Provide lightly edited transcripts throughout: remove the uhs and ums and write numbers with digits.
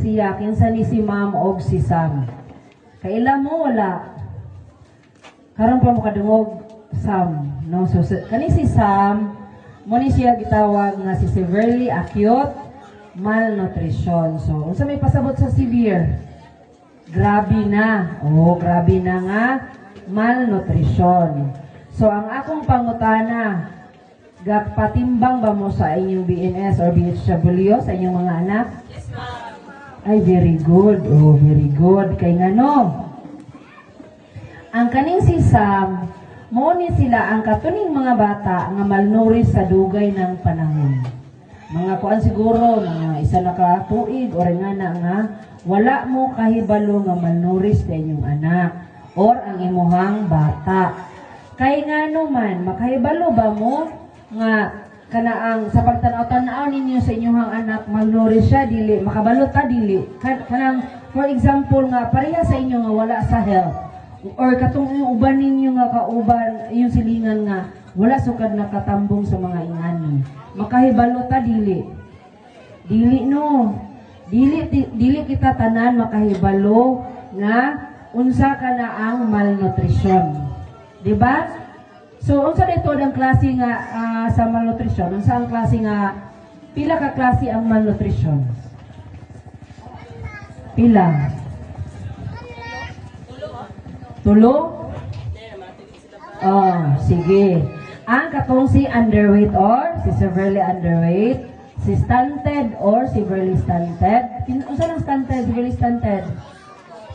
siya kinsa ni si Ma'am og si Sam. Kaila mo wala. Karon pa mo kadungog Sam, no? So kani si Sam mo ni siya gitawag nga si severely acute malnutrition. So unsa may pasabot sa severe? Grabe na. Oh, grabe na nga malnutrition. So ang akong pangutana, patimbang ba mo sa inyong BNS or BHW sa inyong mga anak? Yes, ma'am. Ay, very good. Oh, very good. Kay nga no, ang kaning si Sam, mo ni sila ang katuning mga bata nga malnourished sa dugay ng panahon. Mga kuan siguro, mga isa na ka tuig or nga na nga, wala mo kahibalo nga malnourished sa inyong anak or ang imuhang bata. Kay nga no man, makahibalo ba mo nga kanaang sa pagtanaw-tanaw ninyo sa inyong anak malnourished siya dili makabalot ta dili kanang for example nga pareha sa inyo nga wala sa health or katong yung uban ninyo nga kauban yung silingan nga wala sukad nakatambong sa mga ingani makahibalo ta dili no dili kita tanan makahibalo nga unsa kana ang malnutrition, di ba? So, unsa dito ang klase nga sa malnutrition? Unsa ang klase nga, pila ka klase ang malnutrition? Pila? Tulo? Oh, sige. Ang katong si underweight or si severely underweight, si stunted or severely stunted. Unsa nang stunted, severely stunted?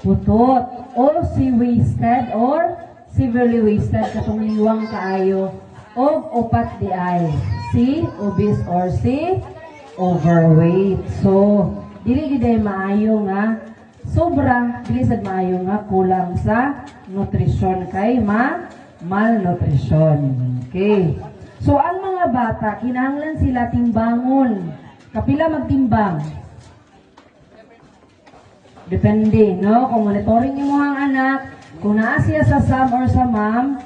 Putot. Or si wasted or severely wasted katong liwang kaayo og upat di ay si obese or si overweight. So dili gid maayo nga sobra, dili sad maayo nga kulang sa nutrisyon kay malnutrition. Okay. So ang mga bata kinahanglan sila timbangon. Kapila magtimbang? Depende, no? Kung monitoring niyo mo ang anak, kung naa siya sa Sam or sa Ma'am,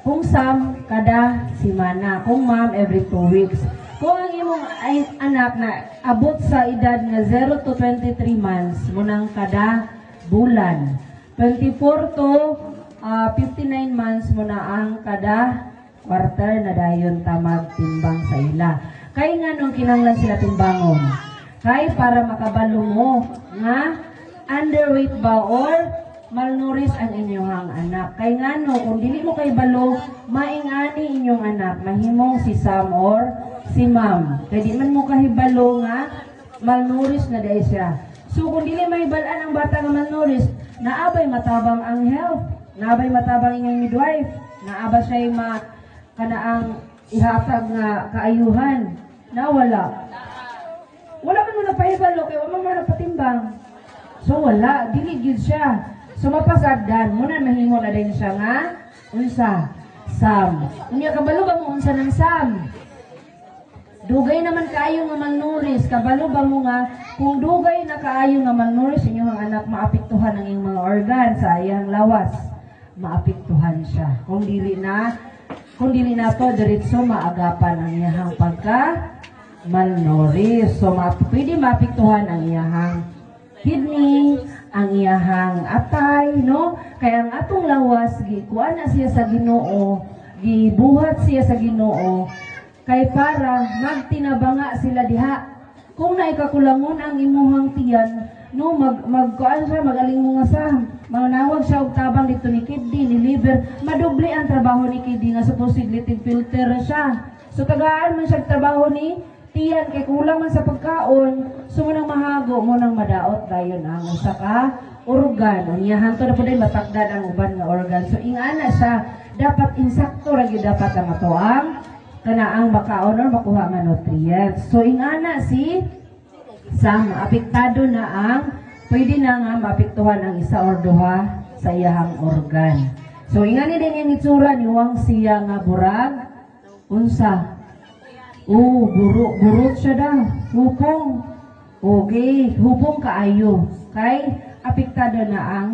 kung Sam, kada simana. Kung Ma'am, every 2 weeks. Kung ang imong anak na abot sa edad nga 0 to 23 months, munang kada bulan. 24 to 59 months muna ang kada quarter na dayon tamag timbang sa ila. Kay nga nung kinanglan sila timbangon. Kay para makabalo mo nga underweight ba or malnourished ang inyong anak. Kay nga no, kung dili mo kay balo, maingani inyong anak, mahimong si Sam or si Ma'am. Kaya di man mo kahibalo nga, malnourished na dahil siya. So kung dili mahibalaan ang bata nga malnourished, naabay matabang ang health, naabay matabang inyong midwife, naabay siya yung kanaang ihatag nga kaayuhan, nawala. Wala man mo nagpahibalo, kaya wala man nagpatimbang. So wala, dili gid siya. So mapasagdan mo na mahimo na din siya nga unsa Sam. Unya kabalo ba mo unsa ng Sam? Dugay naman kaayo nga malnourished. Kabalo ba mo nga kung dugay na kaayo nga malnourished inyong anak maapektuhan ang iyong mga organ sa iyang lawas. Maapektuhan siya. Kung dili na to diretso maagapan ang iyang pagka malnourished. So pwede maapektuhan ang iyang kidney, ang iyahang atay, no? Kaya ang atong lawas, kuha na siya sa Ginoo, gibuhat siya sa Ginoo, kay para magtinabanga sila diha. Kung naikakulangon ang imuhang tiyan, no, magkuan siya, magaling mo nga sa, manawag siya og tabang dito ni kidney, ni liver, madubli ang trabaho ni kidney nga supposedly filter siya. So tagaan man siya trabaho ni tiyan kay kulang man sa pagkaon, sumunang mahago mo nang madaot dayon ang usa ka organ. Unya to na pud matakdan ang uban nga organ. So ingana siya dapat insakto ra gyud dapat ang atoang kanaang makaon or makuha nga nutrients. So ingana si Sam apektado na ang pwede na nga maapektuhan ang isa or duha sa iyahang organ. So ingani din yung itsura ni Wang siya nga burag unsa. Burot siya daw. Hupong. Okay, hupong kaayo. Kay, apektado na ang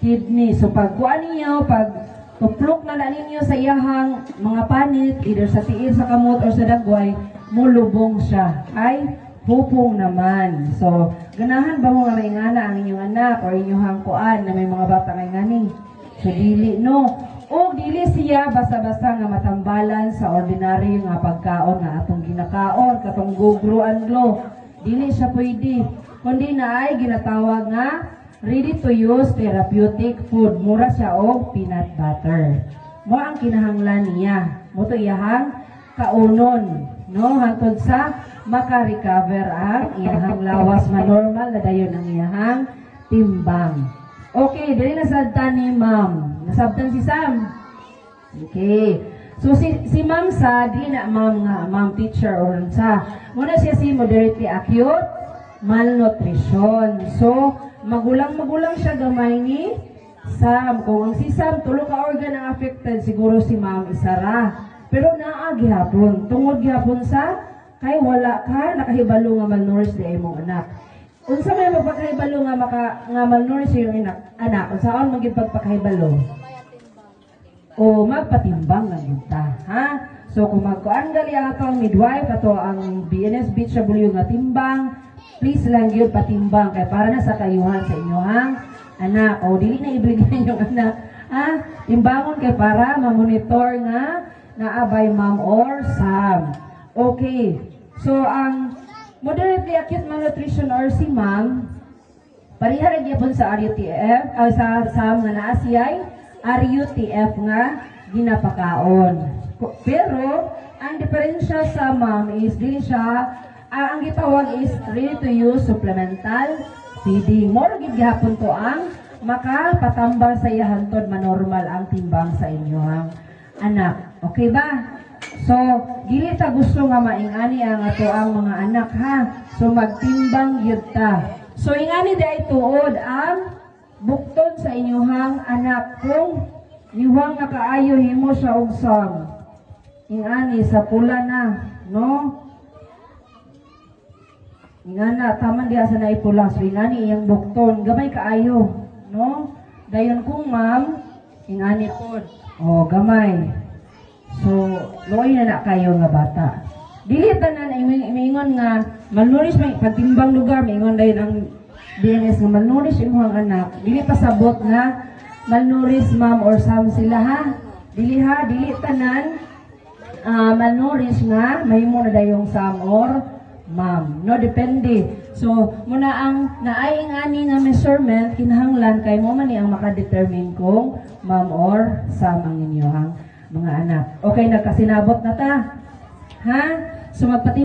kidney. So, pag kuha ninyo, pag tuplok na ninyo sa iyahang mga panit, either sa tiil, sa kamot, or sa dagway, mulubong siya. Kay, hupong naman. So, ganahan ba mo nga maingana ang inyong anak or inyong hangkuan na may mga bata kay ngani? So, dili, no? O, dili siya basta-basta nga matambalan sa ordinaryo nga pagkaon nga atong ginakaon, katong gugruan glo. Dili siya pwede. Kundi na ay ginatawag nga ready-to-use therapeutic food. Mura siya o peanut butter. Mo ang kinahanglan niya. Mo to iyahang kaunon. No, hantod sa maka-recover ang iyahang lawas manormal na dayon ang iyahang timbang. Okay, dali nasabtan ni ma'am. Nasabtan si Sam. Okay. So si ma'am sa di na ma'am teacher or sa muna siya si moderately acute malnutrition. So magulang siya gamay ni Sam. Kung ang si Sam tulo ka organ ang affected, siguro si ma'am isara. Pero naa gihapon, tungod gihapon sa kay wala ka nakahibalo nga malnourished di imong anak. Unsa may magpakahibalo nga nga malnourished yung anak, unsaon magid pagpakahibalo? O magpatimbang lang yun ta, ha? So kung magkuan gali ang atong midwife ato ang BNS BHW nga timbang, please lang gyud patimbang kay para na sa kayuhan sa inyohang anak. O dili na ibigay yung anak, ha? Timbangon kay para ma-monitor nga naabay ma'am or Sam. Okay. So, ang moderately acute malnutrition or si ma'am, parihara gyapon sa RUTF, sa Sam nga naa siya'y RUTF nga ginapakaon. Pero, ang diferensya sa ma'am is, dili siya, ang gitawag is ready-to-use supplemental feeding. More gid gyapon to ang makapatambal sa iyahantod manormal ang timbang sa inyong anak. Okay ba? So, dili ta gusto nga maingani ang ato ang mga anak ha. So, magtimbang yun ta. So, ingani day tuod ang bukton sa inyuhang anak. Kung iwang nakaayo himo sa ugsam. Ingani sa pula na, no? Ingana, taman diha sa naipula. So, ingani iyang bukton. Gamay kaayo, no? Dayon kung ma'am, ingani pod. O, gamay. So, luoy na kayo nga bata. Dili tanan ay mingon nga malnourished may pagtimbang lugar mingon dayon ang DNS nga malnourished imong anak. Dili pasabot nga malnourished ma'am or Sam sila ha. Dili tanan malnourished nga mahimo na dayong Sam or ma'am. No depende. So, muna ang naay ngani nga measurement kinahanglan kay mo man ni ang makadetermine kung ma'am or Sam ang inyohang mga anak. Okay, nagkasinabot na ta. Ha? So, magpati